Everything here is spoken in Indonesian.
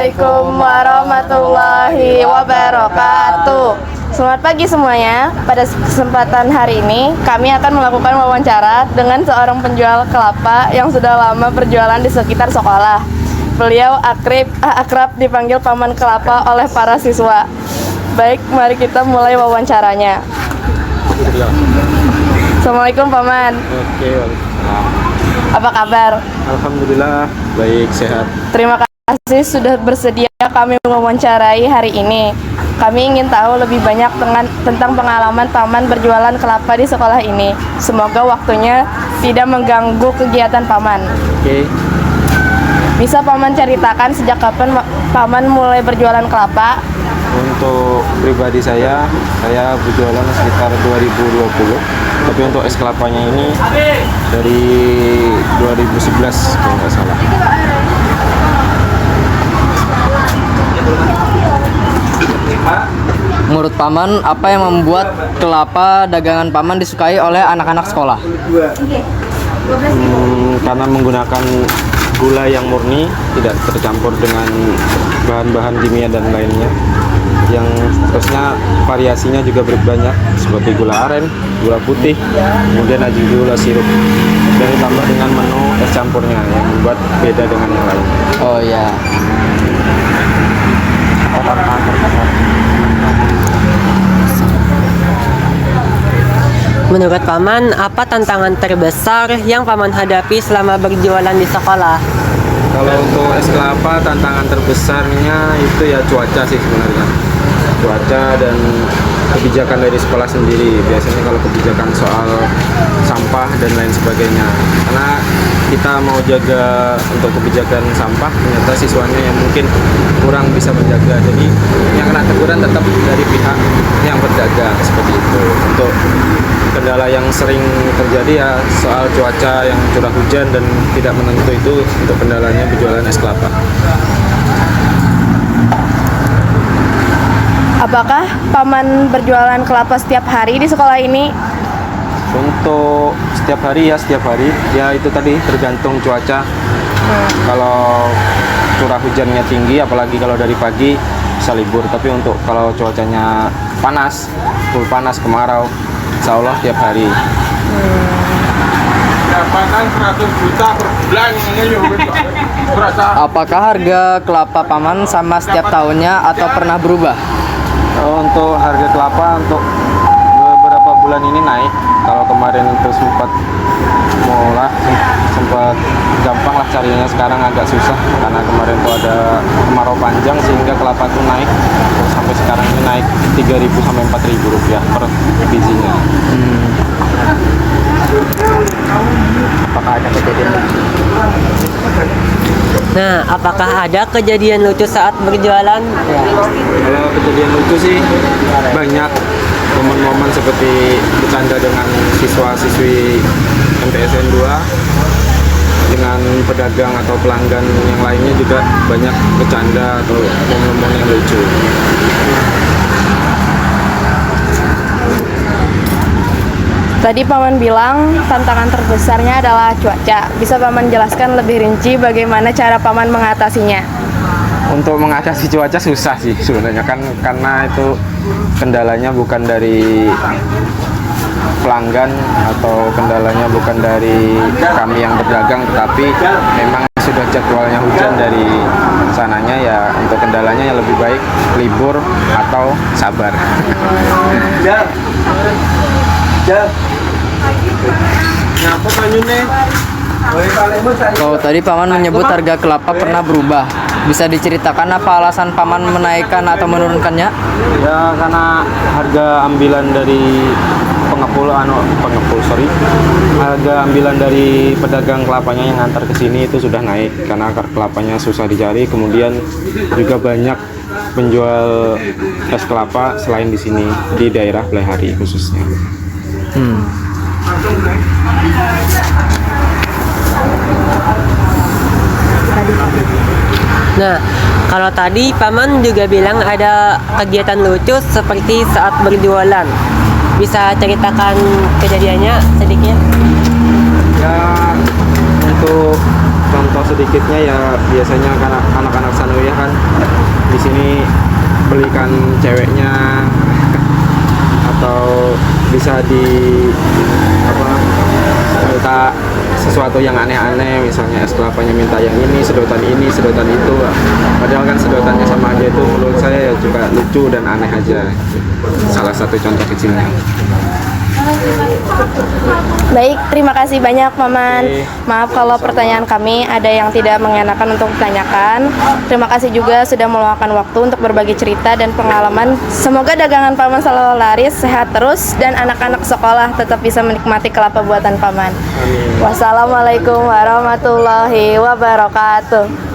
Assalamualaikum warahmatullahi wabarakatuh. Selamat pagi semuanya. Pada kesempatan hari ini kami akan melakukan wawancara dengan seorang penjual kelapa yang sudah lama berjualan di sekitar sekolah. Beliau akrab dipanggil Paman Kelapa oleh para siswa. Baik, mari kita mulai wawancaranya. Assalamualaikum Paman. Oke, waalaikumsalam. Apa kabar? Alhamdulillah, baik, sehat. Terima kasih sudah bersedia kami mewawancarai hari ini. Kami ingin tahu lebih banyak tentang pengalaman Paman berjualan kelapa di sekolah ini. Semoga waktunya tidak mengganggu kegiatan Paman. Oke. Bisa Paman ceritakan sejak kapan Paman mulai berjualan kelapa? Untuk pribadi saya berjualan sekitar 2020. Tapi untuk es kelapanya ini dari 2011 kalau nggak salah. Menurut Paman, apa yang membuat kelapa dagangan Paman disukai oleh anak-anak sekolah? Karena menggunakan gula yang murni, tidak tercampur dengan bahan-bahan kimia dan lainnya. Yang terusnya variasinya juga berbanyak, seperti gula aren, gula putih, kemudian ada gula sirup, dan ditambah dengan menu es campurnya yang membuat beda dengan yang lain. Oh ya. Menurut Paman, apa tantangan terbesar yang Paman hadapi selama berjualan di sekolah? Kalau untuk es kelapa, tantangan terbesarnya itu ya cuaca sih sebenarnya. Cuaca dan kebijakan dari sekolah sendiri. Biasanya kalau kebijakan soal sampah dan lain sebagainya. Karena kita mau jaga untuk kebijakan sampah, ternyata siswanya yang mungkin kurang bisa menjaga. Jadi yang kena teguran tetap dari pihak yang berdagang, seperti itu. Untuk kendala yang sering terjadi ya soal cuaca yang curah hujan dan tidak menentu, itu untuk kendalanya berjualan es kelapa. Apakah Paman berjualan kelapa setiap hari di sekolah ini? Untuk setiap hari ya itu tadi tergantung cuaca. Kalau curah hujannya tinggi, apalagi kalau dari pagi bisa libur. Tapi untuk kalau cuacanya panas, full panas, kemarau, insya Allah tiap hari. Pendapatan 100 juta per bulan Apakah harga kelapa Paman sama setiap tahunnya atau pernah berubah? Untuk harga kelapa untuk beberapa bulan ini naik. Kalau kemarin itu sempat gampang lah carinya, sekarang agak susah karena kemarin itu ada kemarau panjang sehingga kelapa itu naik. Terus sampai sekarang ini naik 3.000 sampai 4.000 rupiah per bijinya. Apakah ada kejadian lucu? Nah, apakah ada kejadian lucu saat berjualan? Kalau kejadian lucu sih banyak, momen-momen seperti bercanda dengan siswa-siswi MTSN 2 dengan pedagang atau pelanggan yang lainnya, juga banyak bercanda atau momen-momen yang lucu. Tadi Paman bilang tantangan terbesarnya adalah cuaca. Bisa Paman jelaskan lebih rinci bagaimana cara Paman mengatasinya? Untuk mengatasi cuaca susah sih sebenarnya, karena itu kendalanya bukan dari pelanggan atau kendalanya bukan dari kami yang berdagang, tetapi memang sudah jadwalnya hujan dari sananya. Ya untuk kendalanya yang lebih baik libur atau sabar. Kalau tadi Paman menyebut harga kelapa pernah berubah, bisa diceritakan apa alasan Paman menaikkan atau menurunkannya? Ya karena harga ambilan dari harga ambilan dari pedagang kelapanya yang antar ke sini itu sudah naik karena kelapanya susah dicari. Kemudian juga banyak penjual es kelapa selain di sini, di daerah Blehari khususnya. Nah, kalau tadi Paman juga bilang ada kegiatan lucu seperti saat berjualan. Bisa ceritakan kejadiannya sedikit? Ya untuk contoh sedikitnya ya biasanya kan anak-anak sanawiyah kan di sini belikan ceweknya atau bisa di apa minta sesuatu yang aneh-aneh, misalnya es kelapanya minta yang ini, sedotan itu, padahal kan sedotannya sama aja. Itu menurut saya ya juga lucu dan aneh aja. Salah satu contoh kecilnya. Baik, terima kasih banyak Paman. Oke. Maaf kalau pertanyaan kami ada yang tidak mengenakan untuk ditanyakan. Terima kasih juga sudah meluangkan waktu untuk berbagi cerita dan pengalaman. Semoga dagangan Paman selalu laris, sehat terus, dan anak-anak sekolah tetap bisa menikmati kelapa buatan Paman. Amin. Wassalamualaikum warahmatullahi wabarakatuh.